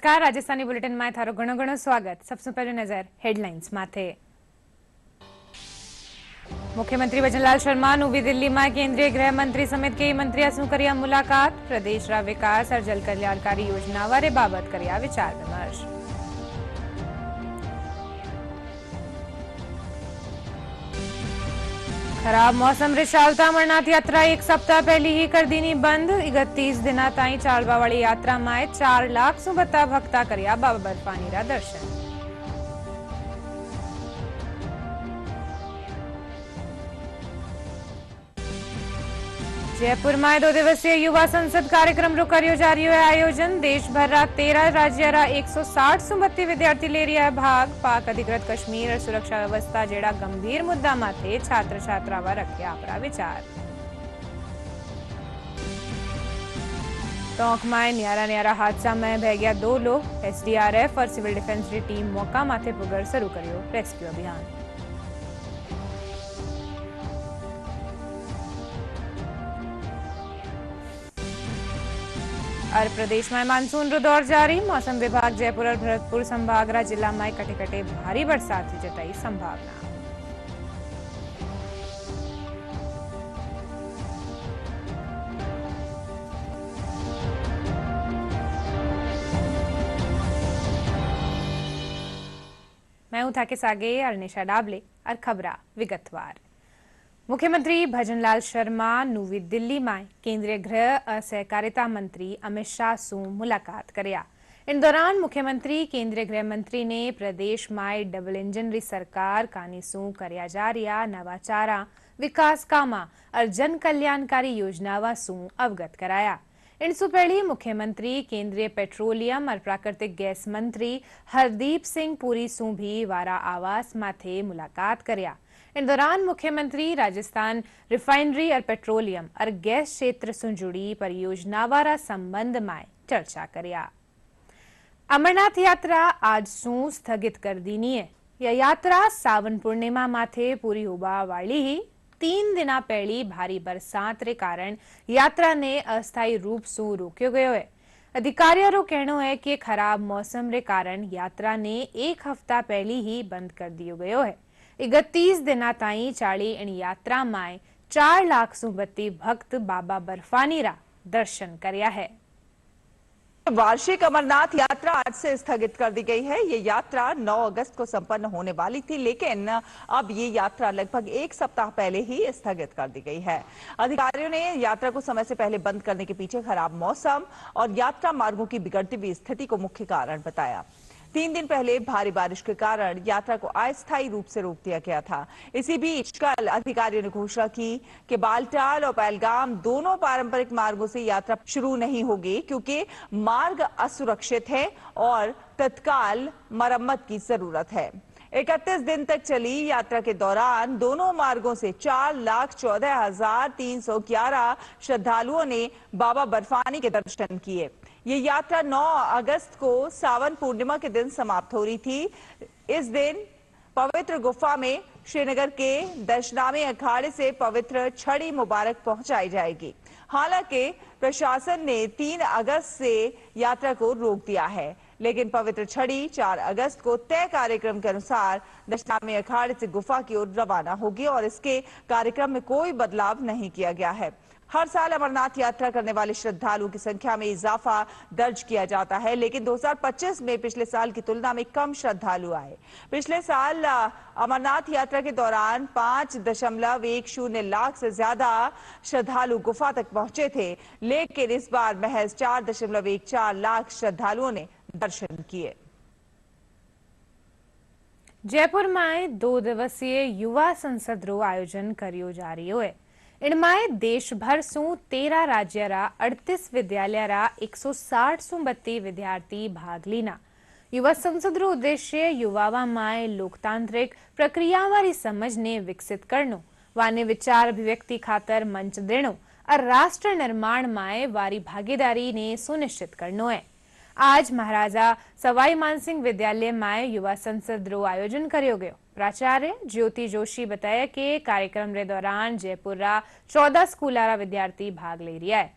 नमस्कार। राजस्थानी बुलेटिन में थारो घणो घणो स्वागत। सबसे पहले नजर हेडलाइंस माथे। मुख्यमंत्री भजनलाल शर्मा नवी दिल्ली में केंद्रीय गृह मंत्री समेत कई मंत्रियों से कर्या मुलाकात। प्रदेश रा विकास और जल कल्याणकारी योजना वारे बाबत कर्या विचार विमर्श। खराब मौसम रिशालता अमरनाथ यात्रा एक सप्ताह पहले ही कर दीनी बंद। 31 दिना ताई चालवा वाली यात्रा में 4 लाख सु बता भक्ता कर्या बाबा बर्फानी रा दर्शन। जयपुर में 2 दिवसीय युवा संसद कार्यक्रम रो कर्यो जा रही है आयोजन। देश भर रा 13 राज्य रा 160 सु बत्ती विद्यार्थी ले रहा है भाग। पाक अधिकृत कश्मीर और सुरक्षा व्यवस्था जेड़ा गंभीर मुद्दा माथे छात्र छात्रावा रखे आपरा विचार। टोंक में न्यारा हादसा में बह गया 2 लोग। एसडीआरएफ और सिविल डिफेंस की टीम मौका माथे पुगर शुरू करियो रेस्क्यू अभियान। और प्रदेश में मानसून रो दौर जारी। मौसम विभाग जयपुर और भरतपुर संभाग रा जिला में कटे कटे भारी बरसात की जताई संभावना। मैं हूं थाके सागे अर्निशा डाबले और खबरा विगतवार। मुख्यमंत्री भजनलाल शर्मा नवी दिल्ली में केंद्रीय गृह और सहकारिता मंत्री अमित शाह से मुलाकात कर्या। इन दौरान मुख्यमंत्री केंद्रीय गृह मंत्री ने प्रदेश में डबल इंजन री सरकार कानी सू कर्या जा रहा नवाचारा विकास कामा और जन कल्याणकारी योजनावा सू अवगत कराया। इनसु पहले मुख्यमंत्री केंद्रीय पेट्रोलियम और प्राकृतिक गैस मंत्री हरदीप सिंह पुरी सू भी वारा आवास माथे मुलाकात कर्या। इन दौरान मुख्यमंत्री राजस्थान रिफाइनरी और पेट्रोलियम और गैस क्षेत्र से जुड़ी परियोजनावारा संबंध में चर्चा कर्या। अमरनाथ यात्रा आज सू स्थगित कर दीनी है। यह यात्रा सावन पूर्णिमा माथे पूरी होबा वाली ही 3 दिना पहली भारी बरसात रे कारण यात्रा ने अस्थायी रूप से रोक्यो गयो है। अधिकारियों रो कहनो है कि खराब मौसम रे कारण यात्रा ने 1 हफ्ता पहले ही बंद कर दियो गयो है। 31 दिना ताई चाली इन यात्रा में 4 लाख सु बत्ती भक्त बाबा बर्फानी रा दर्शन कर्या है। वार्षिक अमरनाथ यात्रा आज से स्थगित कर दी गई है। ये यात्रा 9 अगस्त को संपन्न होने वाली थी, लेकिन अब ये यात्रा लगभग 1 सप्ताह पहले ही स्थगित कर दी गई है। अधिकारियों ने यात्रा को समय से पहले बंद करने के पीछे खराब मौसम और यात्रा मार्गों की बिगड़ती हुई स्थिति को मुख्य कारण बताया। 3 दिन पहले भारी बारिश के कारण यात्रा को अस्थायी रूप से रोक दिया गया था। इसी बीच कल अधिकारियों ने घोषणा की कि बालटाल और पहलगाम दोनों पारंपरिक मार्गों से यात्रा शुरू नहीं होगी, क्योंकि मार्ग असुरक्षित है और तत्काल मरम्मत की जरूरत है। 31 दिन तक चली यात्रा के दौरान दोनों मार्गों से 4,14,311 श्रद्धालुओं ने बाबा बर्फानी के दर्शन किए। ये यात्रा 9 अगस्त को सावन पूर्णिमा के दिन समाप्त हो रही थी। इस दिन पवित्र गुफा में श्रीनगर के दशनामी अखाड़े से पवित्र छड़ी मुबारक पहुंचाई जाएगी। हालांकि प्रशासन ने 3 अगस्त से यात्रा को रोक दिया है, लेकिन पवित्र छड़ी 4 अगस्त को तय कार्यक्रम के अनुसार दशनामी अखाड़े से गुफा की ओर रवाना होगी और इसके कार्यक्रम में कोई बदलाव नहीं किया गया है। हर साल अमरनाथ यात्रा करने वाले श्रद्धालुओं की संख्या में इजाफा दर्ज किया जाता है, लेकिन 2025 में पिछले साल की तुलना में कम श्रद्धालु आए। पिछले साल अमरनाथ यात्रा के दौरान 5.10 लाख से ज्यादा श्रद्धालु गुफा तक पहुंचे थे, लेकिन इस बार महज 4.14 लाख श्रद्धालुओं ने दर्शन किए। जयपुर में 2 दिवसीय युवा संसद रो आयोजन करियो जा रही है। इनमें देश भर सु 13 राज्य रा 38 विद्यालय रा 160 सु बत्ती विद्यार्थी भाग लीना। युवा संसद रो उद्देश्य युवावा में लोकतांत्रिक प्रक्रिया वाली समझ ने विकसित करनो, वाने विचार अभिव्यक्ति खातर मंच देनो और राष्ट्र निर्माण में वारी भागीदारी ने सुनिश्चित करनो है। आज महाराजा सवाई मानसिंह विद्यालय में युवा संसद रो आयोजन करियो गयो। प्राचार्य ज्योति जोशी बताया कि कार्यक्रम रे दौरान जयपुर रा 14 स्कूलारा विद्यार्थी भाग ले रहा है।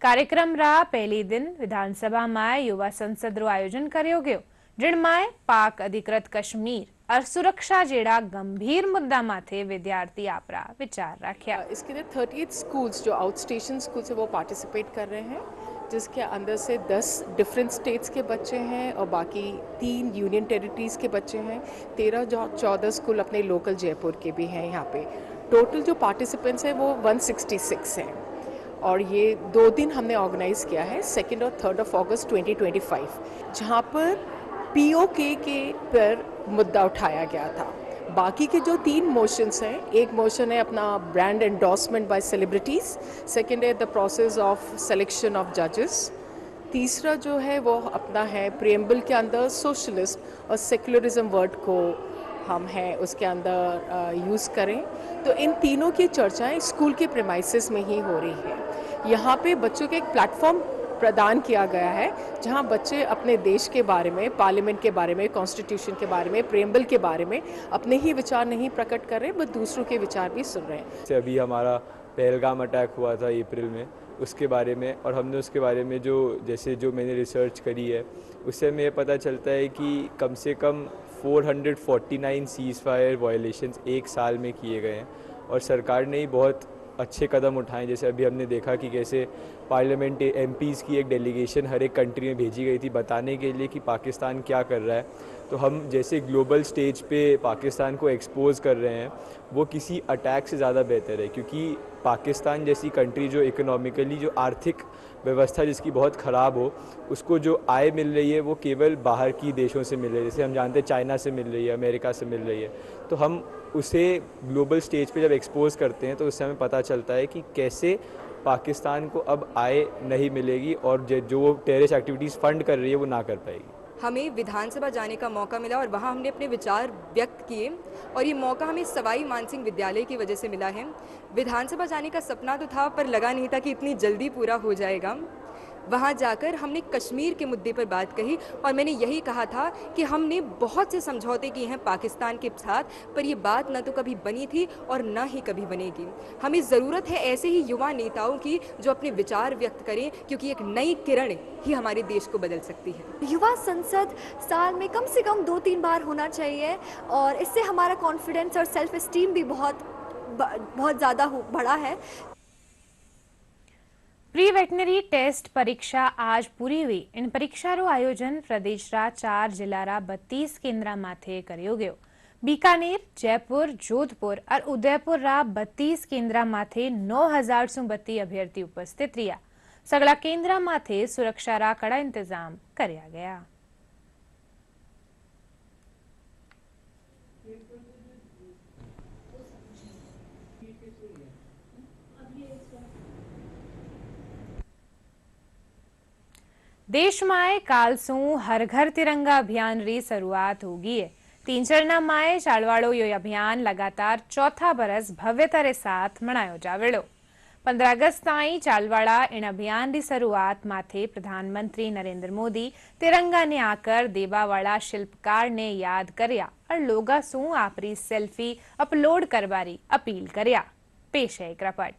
कार्यक्रम रा पहली दिन विधानसभा में युवा संसद रो आयोजन कर्यो गयो, जिनमें पाक अधिकृत कश्मीर और सुरक्षा जेड़ा गंभीर मुद्दा माथे विद्यार्थी आपरा विचार रखा। इसके लिए 38 स्कूल्स जो आउट स्टेशन स्कूल्स है वो पार्टिसिपेट कर रहे हैं, जिसके अंदर से 10 डिफरेंट स्टेट्स के बच्चे हैं और बाकी 3 यूनियन टेरिटरीज के बच्चे हैं। 13-14 स्कूल अपने लोकल जयपुर के भी हैं। यहाँ पे टोटल जो पार्टिसिपेंट्स हैं वो 166 हैं और ये 2 दिन हमने ऑर्गेनाइज किया है, 2 और 3 अगस्त 2025, जहाँ पर POK के पर मुद्दा उठाया गया था। बाकी के जो 3 मोशंस हैं, एक मोशन है अपना brand endorsement by celebrities, second है the process of selection of जजेस, तीसरा जो है वो अपना है प्रिएम्बल के अंदर सोशलिस्ट और सेक्युलरिज्म वर्ड को हम हैं उसके अंदर यूज़ करें। तो इन तीनों की चर्चाएं स्कूल के प्रेमाइसेस में ही हो रही है। यहाँ पे बच्चों के एक प्लेटफॉर्म प्रदान किया गया है जहां बच्चे अपने देश के बारे में, पार्लियामेंट के बारे में, कॉन्स्टिट्यूशन के बारे में, प्रिएम्बल के बारे में अपने ही विचार नहीं प्रकट कर रहे बट दूसरों के विचार भी सुन रहे हैं। अभी हमारा पहलगाम अटैक हुआ था अप्रैल में, उसके बारे में, और हमने उसके बारे में जो मैंने रिसर्च करी है उससे हमें पता चलता है कि कम से कम 449 सीज़ फायर वायलेशंस एक साल में किए गए हैं और सरकार ने ही बहुत अच्छे कदम उठाएं। जैसे अभी हमने देखा कि कैसे पार्लियामेंट MPs की एक डेलीगेशन हर एक कंट्री में भेजी गई थी बताने के लिए कि पाकिस्तान क्या कर रहा है। तो हम जैसे ग्लोबल स्टेज पे पाकिस्तान को एक्सपोज कर रहे हैं वो किसी अटैक से ज़्यादा बेहतर है, क्योंकि पाकिस्तान जैसी कंट्री जो इकोनॉमिकली, जो आर्थिक व्यवस्था जिसकी बहुत ख़राब हो, उसको जो आय मिल रही है वो केवल बाहर की देशों से मिल रही है। जैसे हम जानते हैं चाइना से मिल रही है, अमेरिका से मिल रही है। तो हम उसे ग्लोबल स्टेज पे जब एक्सपोज करते हैं तो उससे हमें पता चलता है कि कैसे पाकिस्तान को अब आय नहीं मिलेगी और जो टेररिस्ट एक्टिविटीज़ फंड कर रही है वो ना कर पाएगी। हमें विधानसभा जाने का मौका मिला और वहाँ हमने अपने विचार व्यक्त किए और ये मौका हमें सवाई मानसिंह विद्यालय की वजह से मिला है। विधानसभा जाने का सपना तो था पर लगा नहीं था कि इतनी जल्दी पूरा हो जाएगा। वहाँ जाकर हमने कश्मीर के मुद्दे पर बात कही और मैंने यही कहा था कि हमने बहुत से समझौते किए हैं पाकिस्तान के साथ, पर ये बात न तो कभी बनी थी और न ही कभी बनेगी। हमें ज़रूरत है ऐसे ही युवा नेताओं की जो अपने विचार व्यक्त करें, क्योंकि एक नई किरण ही हमारे देश को बदल सकती है। युवा संसद साल में कम से कम 2-3 बार होना चाहिए और इससे हमारा कॉन्फिडेंस और सेल्फ एस्टीम भी बहुत ज़्यादा बढ़ा है। प्री वेटनरी टेस्ट परीक्षा आज पूरी हुई। इन परीक्षारो आयोजन प्रदेश रा 4 जिला रा 32 केंद्र माथे कर्यो गयो। बीकानेर, जयपुर, जोधपुर और उदयपुर रा 32 केंद्र माथे 9000 सु 32 अभ्यर्थी उपस्थित रिया। सगला केंद्र माथे सुरक्षा रा कड़ा इंतजाम कर्या गया। देश में काल सू हर घर तिरंगा अभियान री शुरुआत होगी है। 3 चरणा में चालवाड़ो यो अभियान लगातार चौथा बरस भव्यता रे साथ मनायो जावेड़ो। 15 अगस्त ताई चालवाड़ा इन अभियान री शुरुआत माथे प्रधानमंत्री नरेंद्र मोदी तिरंगा ने आकर देवावाड़ा शिल्पकार ने याद करया और लोगा सू आपरी सेल्फी अपलोड करवारी अपील करया। पेश है एक रिपोर्ट।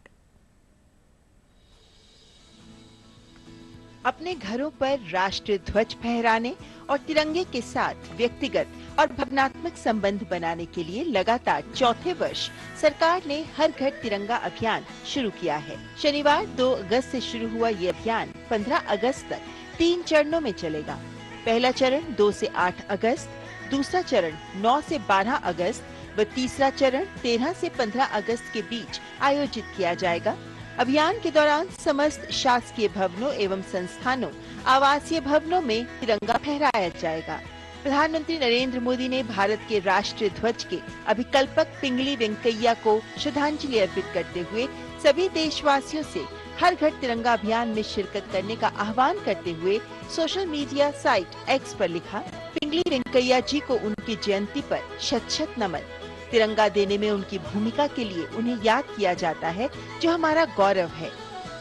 अपने घरों पर राष्ट्रीय ध्वज फहराने और तिरंगे के साथ व्यक्तिगत और भावनात्मक संबंध बनाने के लिए लगातार चौथे वर्ष सरकार ने हर घर तिरंगा अभियान शुरू किया है। शनिवार 2 अगस्त से शुरू हुआ ये अभियान 15 अगस्त तक 3 चरणों में चलेगा। पहला चरण 2 से 8 अगस्त, दूसरा चरण 9 से 12 अगस्त व तीसरा चरण 13 से 15 अगस्त के बीच आयोजित किया जाएगा। अभियान के दौरान समस्त शासकीय भवनों एवं संस्थानों, आवासीय भवनों में तिरंगा फहराया जाएगा। प्रधानमंत्री नरेंद्र मोदी ने भारत के राष्ट्रीय ध्वज के अभिकल्पक पिंगली वेंकैया को श्रद्धांजलि अर्पित करते हुए सभी देशवासियों से हर घर तिरंगा अभियान में शिरकत करने का आह्वान करते हुए सोशल मीडिया साइट एक्स पर लिखा, पिंगली वेंकैया जी को उनकी जयंती पर शत-शत नमन। तिरंगा देने में उनकी भूमिका के लिए उन्हें याद किया जाता है, जो हमारा गौरव है।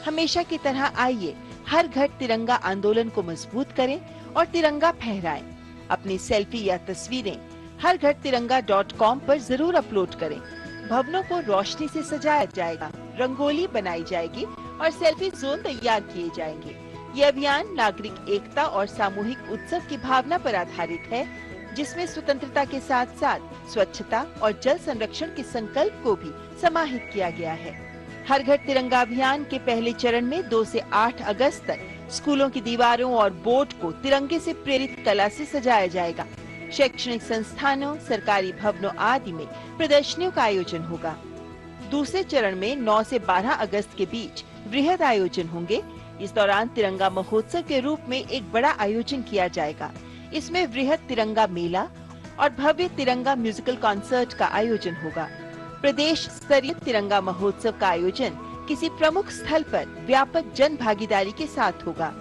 हमेशा की तरह आइए हर घर तिरंगा आंदोलन को मजबूत करें और तिरंगा फहराएं। अपनी सेल्फी या तस्वीरें हरघरतिरंगा.com पर जरूर अपलोड करें। भवनों को रोशनी से सजाया जाएगा, रंगोली बनाई जाएगी और सेल्फी जोन तैयार किए जाएंगे। ये अभियान नागरिक एकता और सामूहिक उत्सव की भावना पर आधारित है, जिसमें स्वतंत्रता के साथ साथ स्वच्छता और जल संरक्षण के संकल्प को भी समाहित किया गया है। हर घर तिरंगा अभियान के पहले चरण में 2 से 8 अगस्त तक स्कूलों की दीवारों और बोर्ड को तिरंगे से प्रेरित कला से सजाया जाएगा। शैक्षणिक संस्थानों, सरकारी भवनों आदि में प्रदर्शनियों का आयोजन होगा। दूसरे चरण में 9 से 12 अगस्त के बीच वृहद आयोजन होंगे। इस दौरान तिरंगा महोत्सव के रूप में एक बड़ा आयोजन किया जाएगा। इसमें वृहद तिरंगा मेला और भव्य तिरंगा म्यूजिकल कॉन्सर्ट का आयोजन होगा। प्रदेश स्तरीय तिरंगा महोत्सव का आयोजन किसी प्रमुख स्थल पर व्यापक जन भागीदारी के साथ होगा।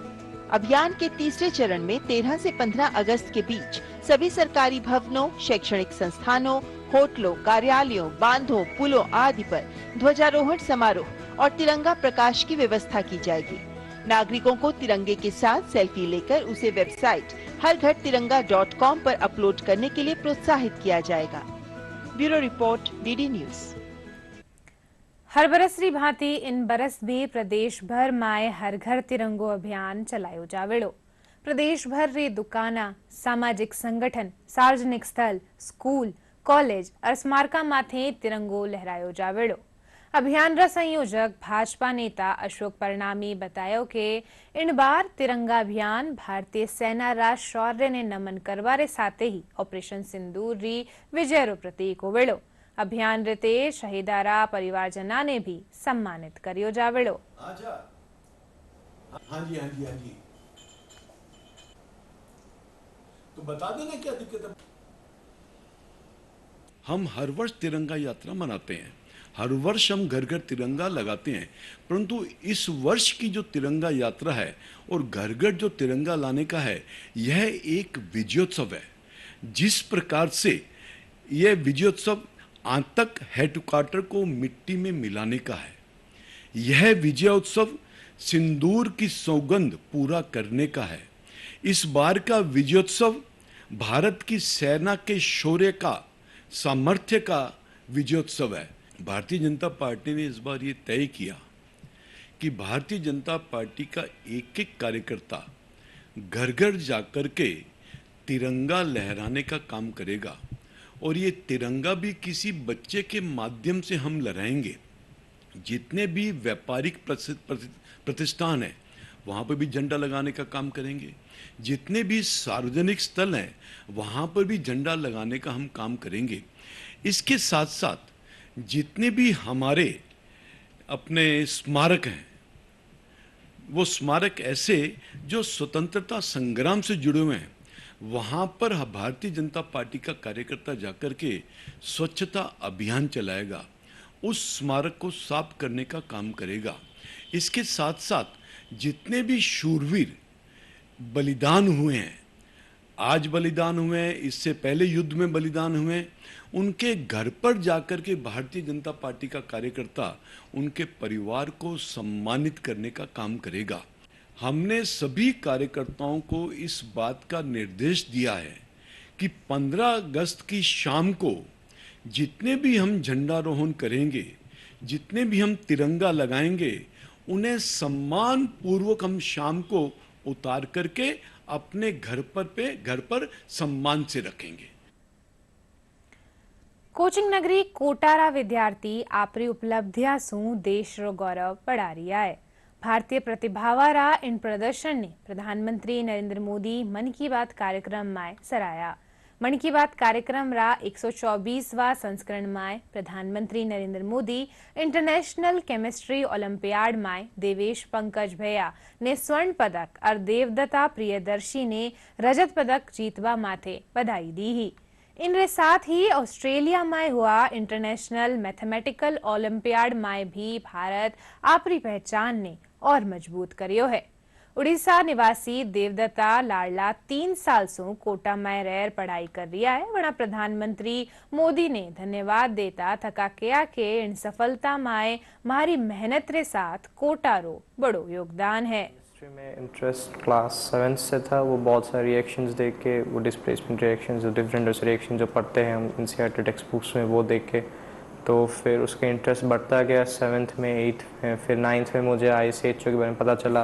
अभियान के तीसरे चरण में 13 से 15 अगस्त के बीच सभी सरकारी भवनों, शैक्षणिक संस्थानों, होटलों, कार्यालयों, बांधों, पुलों आदि पर ध्वजारोहण समारोह और तिरंगा प्रकाश की व्यवस्था की जाएगी। नागरिकों को तिरंगे के साथ सेल्फी लेकर उसे वेबसाइट harghartiranga.com पर अपलोड करने के लिए प्रोत्साहित किया जाएगा। Bureau report, DD news. हर बरस री भांति इन बरस भी प्रदेश भर में हर घर तिरंगो अभियान चलायो जावेड़ो। प्रदेश भर री दुकाना, सामाजिक संगठन, सार्वजनिक स्थल, स्कूल, कॉलेज और स्मारका माथे तिरंगो लहरायो जावेड़ो। अभियान रा संयोजक भाजपा नेता अशोक परनामी बतायो कि इन बार तिरंगा अभियान भारतीय सेना रा शौर्य ने नमन करवारे साथे ही ऑपरेशन सिंदूर री विजय रो प्रतीक होवेड़ो। अभियान रीते शहीदारा परिवारजना ने भी सम्मानित करियो जावेड़ो। हाँ जी। तो बता देना क्या दिक्कत है। हम हर वर्ष तिरंगा यात्रा मनाते हैं, हर वर्ष हम घर घर तिरंगा लगाते हैं, परंतु इस वर्ष की जो तिरंगा यात्रा है और घर घर जो तिरंगा लाने का है, यह एक विजयोत्सव है। जिस प्रकार से यह विजयोत्सव आतंक हेडक्वार्टर को मिट्टी में मिलाने का है, यह विजयोत्सव सिंदूर की सौगंध पूरा करने का है। इस बार का विजयोत्सव भारत की सेना के शौर्य का, सामर्थ्य का विजयोत्सव है। भारतीय जनता पार्टी ने इस बार ये तय किया कि भारतीय जनता पार्टी का एक एक कार्यकर्ता घर घर जाकर के तिरंगा लहराने का काम करेगा और ये तिरंगा भी किसी बच्चे के माध्यम से हम लहराएंगे। जितने भी व्यापारिक प्रतिष्ठान हैं वहाँ पर भी झंडा लगाने का काम करेंगे। जितने भी सार्वजनिक स्थल हैं वहाँ पर भी झंडा लगाने का हम काम करेंगे। इसके साथ साथ जितने भी हमारे अपने स्मारक हैं, वो स्मारक ऐसे जो स्वतंत्रता संग्राम से जुड़े हुए हैं, वहाँ पर भारतीय जनता पार्टी का कार्यकर्ता जाकर के स्वच्छता अभियान चलाएगा, उस स्मारक को साफ करने का काम करेगा। इसके साथ साथ जितने भी शूरवीर बलिदान हुए हैं, आज बलिदान हुए हैं, इससे पहले युद्ध में बलिदान हुए हैं, उनके घर पर जाकर के भारतीय जनता पार्टी का कार्यकर्ता उनके परिवार को सम्मानित करने का काम करेगा। हमने सभी कार्यकर्ताओं को इस बात का निर्देश दिया है कि 15 अगस्त की शाम को जितने भी हम झंडारोहण करेंगे, जितने भी हम तिरंगा लगाएंगे, उन्हें सम्मान पूर्वक हम शाम को उतार करके अपने घर पर सम्मान से रखेंगे। कोचिंग नगरी कोटारा विद्यार्थी आपरी उपलब्धियां सु देश रो गौरव बढ़ा रिया है। भारतीय प्रतिभावारा इन प्रदर्शन ने प्रधानमंत्री नरेंद्र मोदी मन की बात कार्यक्रम में सराया। मन की बात कार्यक्रम रा 124वां संस्करण में प्रधानमंत्री Narendra Modi international chemistry olympiad में देवेश पंकज भैया ने स्वर्ण पदक और देवदत्ता प्रियदर्शी ने रजत पदक जीतवा माथे बधाई दी ही। इनके साथ ही ऑस्ट्रेलिया में हुआ इंटरनेशनल मैथमेटिकल ओलंपियाड में भी भारत आपरी पहचान ने और मजबूत करियो है। उड़ीसा निवासी देवदत्ता लाडला 3 साल से कोटा में रह पढ़ाई कर रहा है। वहाँ प्रधानमंत्री मोदी ने धन्यवाद देता थका किया कि इन सफलता में हमारी मेहनत के साथ कोटा रो बड़ो योगदान है। में इंटरेस्ट क्लास 7 से था। वो बहुत सारे रिएक्शंस देख के, वो डिस्प्लेसमेंट रिएक्शंस, जो डिफरेंट रिएक्शन जो पढ़ते हैं हम एनसीईआरटी टेक्स्ट बुक्स में, वो देख के तो फिर उसका इंटरेस्ट बढ़ता गया 7th में 8th में, फिर 9th में मुझे ICHO के बारे में पता चला,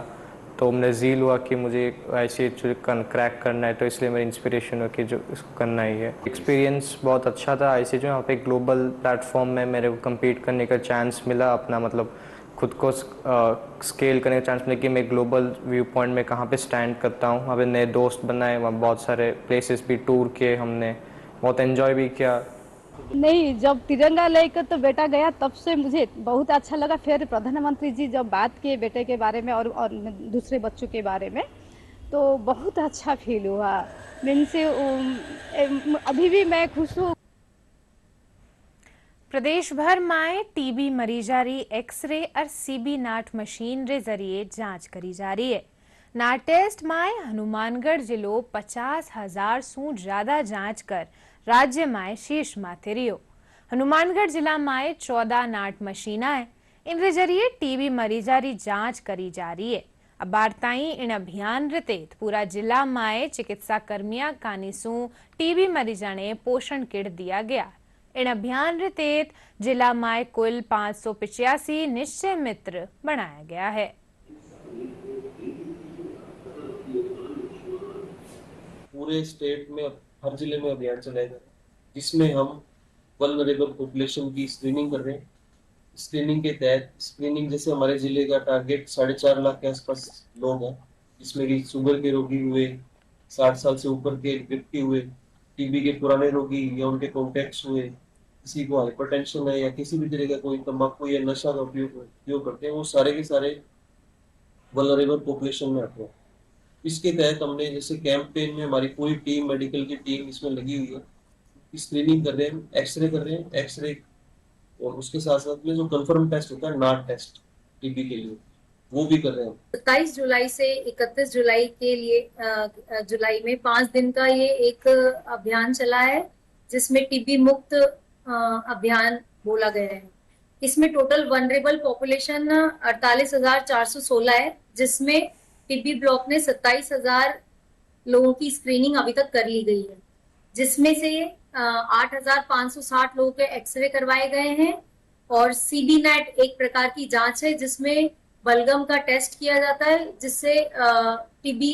तो मैंने ज़ील हुआ कि मुझे ICHO क्रैक करना है, तो इसलिए मेरी इंस्पिरेशन हुआ कि जो इसको करना ही है। एक्सपीरियंस बहुत अच्छा था ICHO, यहाँ पे ग्लोबल प्लेटफॉर्म में मेरे को कम्पीट करने का चांस मिला, अपना मतलब खुद को स्केल करने का चांस मिला कि मैं ग्लोबल व्यू पॉइंट में कहाँ पे स्टैंड करता हूँ। वहाँ पे नए दोस्त बनाए, वहाँ बहुत सारे प्लेसेस भी टूर किए, हमने बहुत एंजॉय भी किया। नहीं, जब तिरंगा लेकर तो बेटा गया तब से मुझे बहुत अच्छा लगा। फिर प्रधानमंत्री जी जब बात किए बेटे के बारे में और दूसरे बच्चों के बारे में, तो बहुत अच्छा फील हुआ। मीन्स अभी भी मैं खुश हूँ। प्रदेश भर में टीबी मरीजारी एक्सरे और सीबी नाट मशीन रे जरिए जांच करी जा रही है। नाट टेस्ट में हनुमानगढ़ जिलो 50,000 सू ज्यादा जांच कर राज्य में शीर्ष माथे रियो। हनुमानगढ़ जिला में 14 नाट मशीना है, इन जरिए टीबी मरीजारी जांच करी जा रही है। अब बारताई इन अभियान रे तहत पूरा जिला में चिकित्सा कर्मिया कानीसू टीबी मरीजा ने पोषण किट दिया गया। इन अभियान रे तहत जिला में कुल 585 निश्चय मित्र बनाया गया है। पूरे स्टेट में हर जिले में अभियान चलाएगा, जिसमें हम वल्नरेबल पॉपुलेशन की स्क्रीनिंग कर रहे हैं। स्क्रीनिंग के तहत जैसे हमारे जिले का टारगेट 4.5 लाख के आसपास लोग हैं, जिसमें कि शुगर के रोगी हुए, 60 साल से ऊपर के व्यक्ति हुए, टीबी के पुराने रोगी या उनके कॉन्टेक्ट्स हुए, किसी को हाइपरटेंशन है या किसी भी तरह का कोई तंबाकू या नशा का उपयोग करते हैं, वो सारे के सारे वल्नरेबल पॉपुलेशन में आते हैं। इसके तहत हमने जैसे कैंपेन में हमारी पूरी टीम, मेडिकल की टीम इसमें लगी हुई है, स्क्रीनिंग कर रहे हैं, एक्सरे कर रहे हैं, एक्सरे और उसके साथ साथ में जो कंफर्म टेस्ट होता है नाट टेस्ट टीबी के लिए, वो भी कर रहे हैं। 27 जुलाई से 31 जुलाई के लिए जुलाई में 5 दिन का ये एक अभियान चला है, जिसमें टीबी मुक्त अभियान बोला गया है। इसमें टोटल वनरेबल पॉपुलेशन 48,416 है, जिसमें टीबी ब्लॉक ने 27,000 लोगों की स्क्रीनिंग अभी तक कर ली गई है, जिसमें से 8,560 लोगों के एक्सरे करवाए गए हैं और सीबी नेट एक प्रकार की जांच है, जिसमें बलगम का टेस्ट किया जाता है, जिससे टीबी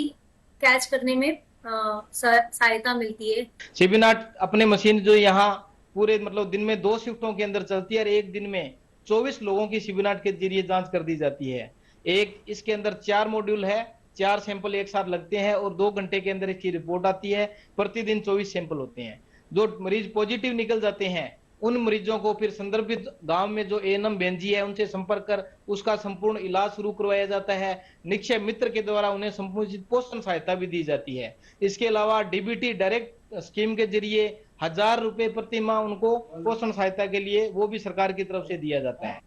कैच करने में सहायता मिलती है। सीबी नेट अपने मशीन जो यहाँ पूरे मतलब दिन में 2 शिफ्टों के अंदर चलती है और एक दिन में 24 लोगों की सीबी नेट के जरिए जांच कर दी जाती है। एक इसके अंदर 4 मॉड्यूल है, 4 सैंपल एक साथ लगते हैं और 2 घंटे के अंदर इसकी रिपोर्ट आती है। प्रतिदिन 24 सैंपल होते हैं। जो मरीज पॉजिटिव निकल जाते हैं, उन मरीजों को फिर संदर्भित गांव में जो एएनएम बेंजी है उनसे संपर्क कर उसका संपूर्ण इलाज शुरू करवाया जाता है। निक्षय मित्र के द्वारा उन्हें समुचित पोषण सहायता भी दी जाती है। इसके अलावा डीबीटी डायरेक्ट स्कीम के जरिए 1,000 रुपए प्रति माह उनको पोषण सहायता के लिए वो भी सरकार की तरफ से दिया जाता है।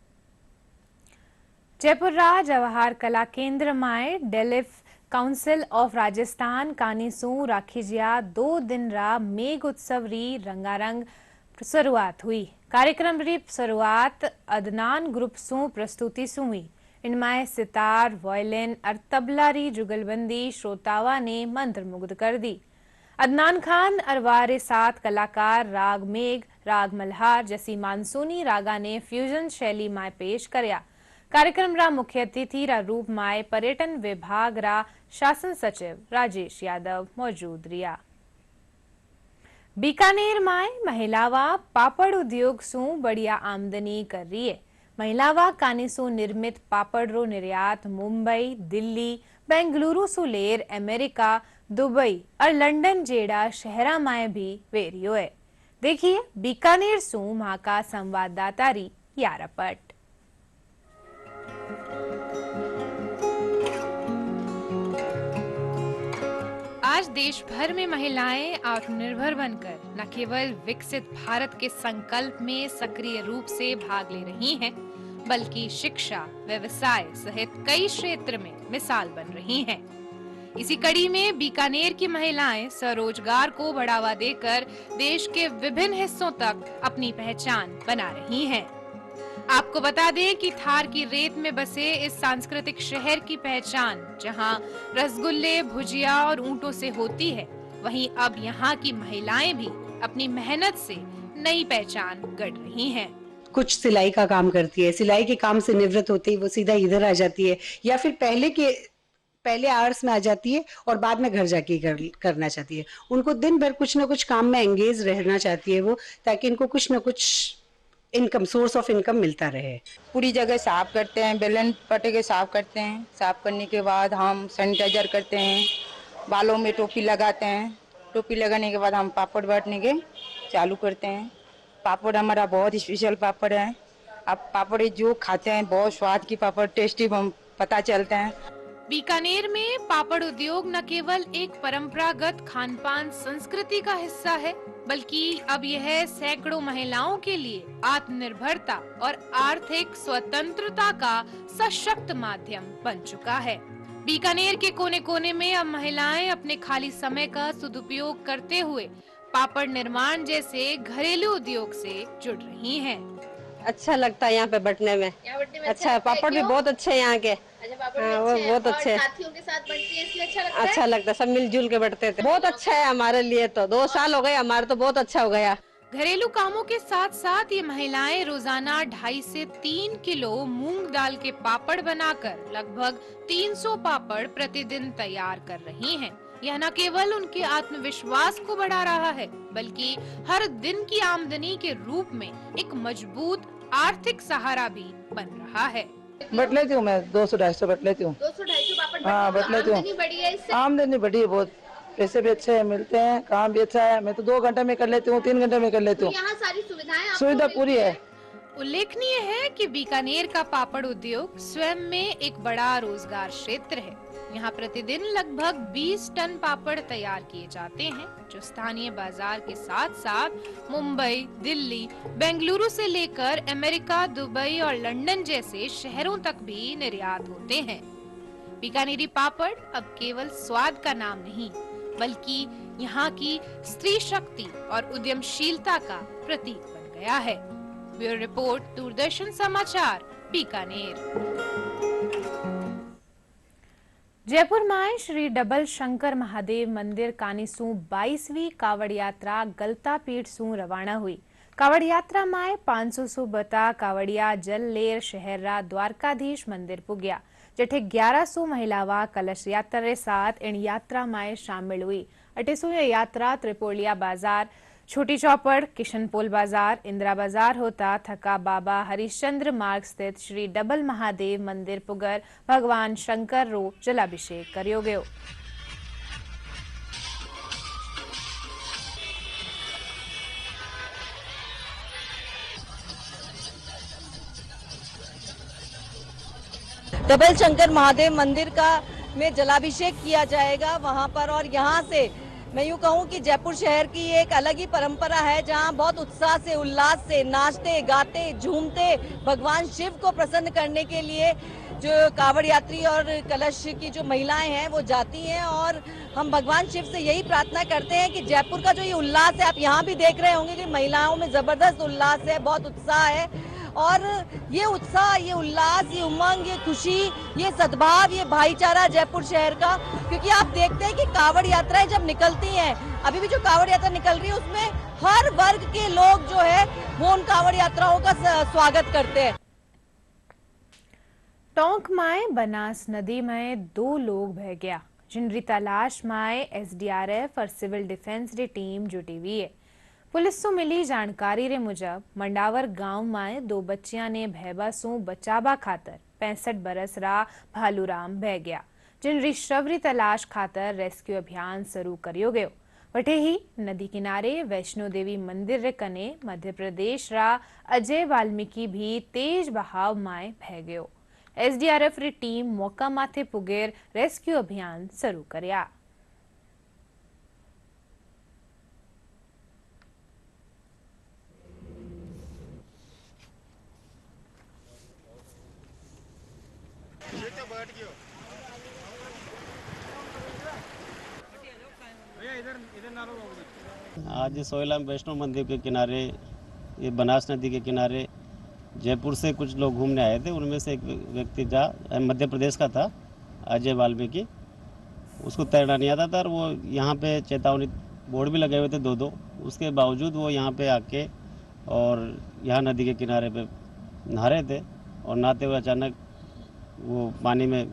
जयपुर जवाहर कला केंद्र में डेलिफ काउंसिल ऑफ राजस्थान कानीसू राखीजिया 2 दिन रा मेघ उत्सव री रंगारंग शुरुआत हुई। कार्यक्रम री शुरुआत अदनान ग्रुप सू प्रस्तुति सू हुई। इनमें सितार, वायलिन और तबला री जुगलबंदी श्रोतावा ने मंत्रमुग्ध कर दी। अदनान खान और वारे 7 कलाकार राग मेघ, राग मल्हार जैसी मानसूनी रागा ने फ्यूजन शैली में पेश करया। कार्यक्रम रा मुख्य अतिथि रा रूप में पर्यटन विभाग रा शासन सचिव राजेश यादव मौजूद रिया। बीकानेर में महिलावा पापड़ उद्योग सू बढ़िया आमदनी कर रही है। महिलावा कानीसू निर्मित पापड़ रो निर्यात मुंबई, दिल्ली, बेंगलुरु सु लेर अमेरिका, दुबई और लंदन जेड़ा शहरा में भी वेरियो है। देखिए बीकानेर सू वहां का संवाददाता री यारापट। आज देश भर में महिलाएं आत्मनिर्भर बनकर न केवल विकसित भारत के संकल्प में सक्रिय रूप से भाग ले रही हैं, बल्कि शिक्षा, व्यवसाय सहित कई क्षेत्र में मिसाल बन रही हैं। इसी कड़ी में बीकानेर की महिलाएं स्वरोजगार को बढ़ावा देकर देश के विभिन्न हिस्सों तक अपनी पहचान बना रही हैं। आपको बता दें कि थार की रेत में बसे इस सांस्कृतिक शहर की पहचान जहां रसगुल्ले, भुजिया और ऊंटों से होती है, वहीं अब यहां की महिलाएं भी अपनी मेहनत से नई पहचान गढ़ रही हैं। कुछ सिलाई का काम करती है, सिलाई के काम से निवृत्त होते ही वो सीधा इधर आ जाती है, या फिर पहले आवर्स में आ जाती है और बाद में घर जाके करना चाहती है। उनको दिन भर कुछ ना कुछ काम में एंगेज रहना चाहती है वो, ताकि इनको कुछ ना कुछ इनकम, सोर्स ऑफ इनकम मिलता रहे। पूरी जगह साफ करते हैं, बेलन पटेके साफ करते हैं। साफ करने के बाद हम सैनिटाइजर करते हैं, बालों में टोपी लगाते हैं। टोपी लगाने के बाद हम पापड़ बांटने के चालू करते हैं। पापड़ हमारा बहुत स्पेशल पापड़ है। अब पापड़ जो खाते हैं बहुत स्वाद की पापड़, टेस्टी हम पता चलते हैं। बीकानेर में पापड़ उद्योग न केवल एक परंपरागत खानपान संस्कृति का हिस्सा है, बल्कि अब यह सैकड़ों महिलाओं के लिए आत्मनिर्भरता और आर्थिक स्वतंत्रता का सशक्त माध्यम बन चुका है। बीकानेर के कोने कोने में अब महिलाएं अपने खाली समय का सदुपयोग करते हुए पापड़ निर्माण जैसे घरेलू उद्योग से जुड़ रही हैं। अच्छा लगता है यहाँ पे बटने में, अच्छा पापड़ भी बहुत अच्छे हैं यहाँ के। वो बहुत अच्छे, साथियों के साथ बढ़ती है इसलिए अच्छा लगता है, सब मिलजुल के बढ़ते थे। बहुत अच्छा है हमारे लिए तो, 2 साल हो गए हमारे तो, बहुत अच्छा हो गया। घरेलू कामों के साथ साथ ये महिलाएं रोजाना 2.5 से 3 किलो मूंग दाल के पापड़ बनाकर लगभग 300 पापड़ प्रतिदिन तैयार कर रही हैं। यह न केवल उनके आत्मविश्वास को बढ़ा रहा है, बल्कि हर दिन की आमदनी के रूप में एक मजबूत आर्थिक सहारा भी बन रहा है। बट लेती हूँ मैं 200-250 बट लेती हूँ। 200-250 पापड़ हाँ बट लेती हूँ। आमदनी बढ़ी है बहुत, पैसे भी अच्छे मिलते हैं, काम भी अच्छा है। मैं तो 2 घंटे में कर लेती हूँ, 3 घंटे में कर लेती हूँ। यहाँ सारी सुविधाएं सुविधा पूरी है। उल्लेखनीय है कि बीकानेर का पापड़ उद्योग स्वयं में एक बड़ा रोजगार क्षेत्र है। यहाँ प्रतिदिन लगभग 20 टन पापड़ तैयार किए जाते हैं, जो स्थानीय बाजार के साथ साथ मुंबई, दिल्ली, बेंगलुरु से लेकर अमेरिका, दुबई और लंदन जैसे शहरों तक भी निर्यात होते हैं। बीकानेरी पापड़ अब केवल स्वाद का नाम नहीं, बल्कि यहाँ की स्त्री शक्ति और उद्यमशीलता का प्रतीक बन गया है। ब्यूरो रिपोर्ट, दूरदर्शन समाचार, बीकानेर। जयपुर में श्री डबल शंकर महादेव मंदिर कानीसू 22वीं कावड़ यात्रा गलता पीठ सू रवाना हुई। कावड़ यात्रा में 500 सू बता कावड़िया जल लेर शहर द्वारकाधीश मंदिर पुग्या, जठे 1100 महिलावा कलश यात्रा रे साथ इन यात्रा में शामिल हुई। अटेसु ये यात्रा त्रिपोलिया बाजार, छोटी चौपड़, किशनपोल बाजार, इंदिरा बाजार होता थका बाबा हरिश्चंद्र मार्ग स्थित श्री डबल महादेव मंदिर पुगर भगवान शंकर रो जलाभिषेक कर्यो गयो। डबल शंकर महादेव मंदिर का में जलाभिषेक किया जाएगा वहां पर। और यहाँ से मैं यूँ कहूँ कि जयपुर शहर की एक अलग ही परंपरा है, जहाँ बहुत उत्साह से, उल्लास से नाचते गाते झूमते भगवान शिव को प्रसन्न करने के लिए जो कावड़ यात्री और कलश की जो महिलाएं हैं वो जाती हैं। और हम भगवान शिव से यही प्रार्थना करते हैं कि जयपुर का जो ये उल्लास है, आप यहाँ भी देख रहे होंगे कि महिलाओं में जबरदस्त उल्लास है, बहुत उत्साह है। और ये उत्साह, ये उल्लास, ये उमंग, ये खुशी, ये सद्भाव, ये भाईचारा जयपुर शहर का, क्योंकि आप देखते हैं कि कावड़ यात्राएं जब निकलती हैं, अभी भी जो कावड़ यात्रा निकल रही है उसमें हर वर्ग के लोग जो है वो उन कावड़ यात्राओं का स्वागत करते हैं। टोंक में बनास नदी में 2 लोग बह गया, जिनकी तलाश में एसडीआरएफ और सिविल डिफेंस की टीम जुटी हुई है। पुलिस से मिली जानकारी रे मुजब मंडावर गांव में 2 बच्चियां ने भैबा सु बचाबा खातर 65 बरस रा भालूराम बह गया, जिनरी शव री तलाश खातर रेस्क्यू अभियान शुरू करियो गयो। वटे ही नदी किनारे वैष्णो देवी मंदिर रे कने मध्य प्रदेश रा अजय वाल्मीकि भी तेज बहाव में बह गयो। एसडीआरएफ री टीम मौका माथे पुगेर रेस्क्यू अभियान शुरू कर्या। आज सोयला वैष्णो मंदिर के किनारे, ये बनास नदी के किनारे जयपुर से कुछ लोग घूमने आए थे। उनमें से एक व्यक्ति मध्य प्रदेश का था, अजय वाल्मीकि। उसको तैरना नहीं आता था और वो यहाँ पे चेतावनी बोर्ड भी लगे हुए थे 2-2। उसके बावजूद वो यहाँ पे आके और यहाँ नदी के किनारे पे नहा रहे थे और नहाते हुए अचानक वो पानी में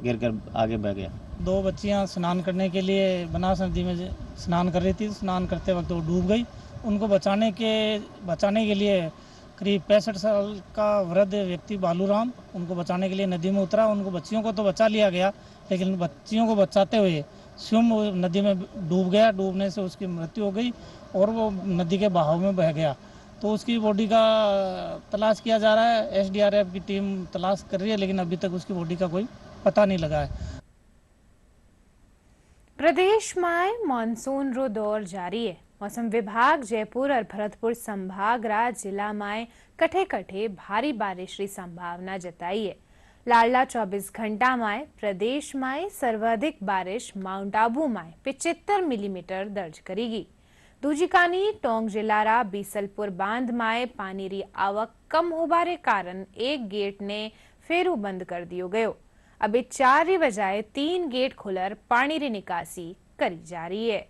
गिरकर आगे बह गया। 2 बच्चियां स्नान करने के लिए बनास नदी में स्नान कर रही थी। स्नान करते वक्त वो डूब गई। उनको बचाने के लिए करीब 65 साल का वृद्ध व्यक्ति बालूराम उनको बचाने के लिए नदी में उतरा। उनको बच्चियों को तो बचा लिया गया, लेकिन बच्चियों को बचाते हुए स्वयं नदी में डूब गया। डूबने से उसकी मृत्यु हो गई और वो नदी के बहाव में बह गया। तो उसकी बॉडी का तलाश किया जा रहा है। SDRF की टीम तलाश कर रही है, लेकिन अभी तक उसकी बॉडी का कोई पता नहीं लगा है। प्रदेश में मॉनसून रो दौर जारी है। मौसम विभाग जयपुर और भरतपुर संभाग जिला में कठे कठे भारी बारिश की संभावना जताई है। लाडला 24 घंटा में प्रदेश में सर्वाधिक बारिश माउंट आबू में 75 मिलीमीटर दर्ज करेगी। दूजी कानी टोंक जिला रा बीसलपुर बांध में पानी री आवक कम होबारे कारण एक गेट ने फेरू बंद कर दियो गयो। अभी 4 री बजाय 3 गेट खोलर पानी री निकासी करी जा रही है।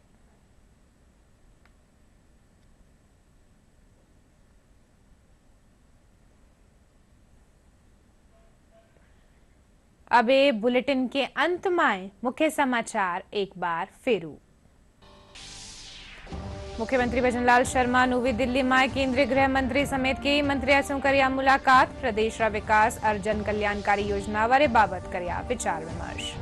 अब बुलेटिन के अंत में मुख्य समाचार एक बार फेरू। मुख्यमंत्री भजनलाल शर्मा नवी दिल्ली में केंद्रीय गृह मंत्री समेत कई मंत्रियों से करिया मुलाकात। प्रदेश रा विकास और जन कल्याणकारी योजना वारे बाबत करिया विचार विमर्श।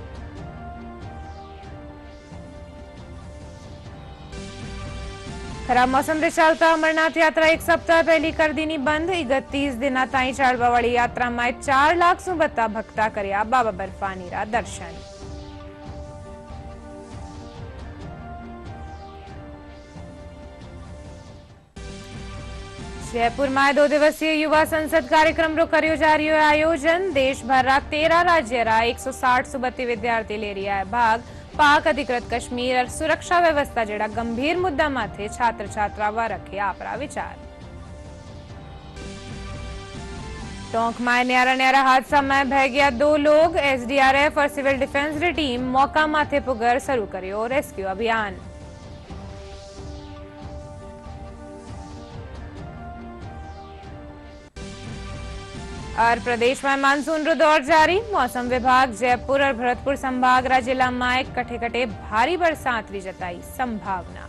खराब मौसम रे चलता अमरनाथ यात्रा एक सप्ताह पहली कर दीनी बंद। 31 दिना ताई चालवा वाली यात्रा में 4 लाख सु बत्ता भक्ता करिया बाबा बर्फानी रा दर्शन। जयपुर में 2 दिवसीय युवा संसद कार्यक्रम रो करियो जा रही है आयोजन। देश भर रा 13 राज्य रा 160 सु बत्ती विद्यार्थी ले रहा है भाग। पाक अधिकृत कश्मीर और सुरक्षा व्यवस्था जेड़ा गंभीर मुद्दा माथे छात्र छात्रावा रखे आपरा विचार। टोंक में न्यारा हादसा में बह गया 2 लोग। SDRF और सिविल डिफेंस री टीम मौका माथे पुगर शुरू करियो रेस्क्यू अभियान। और प्रदेश में मानसून रो दौर जारी। मौसम विभाग जयपुर और भरतपुर संभाग रा जिला में कठे कठे भारी बरसात री जताई संभावना।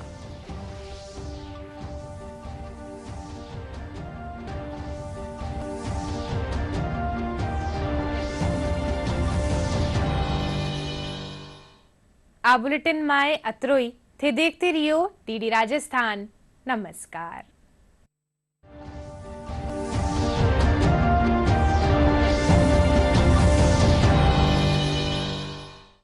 आ बुलेटिन में अत्रोई थे। देखते रहियो DD राजस्थान। नमस्कार।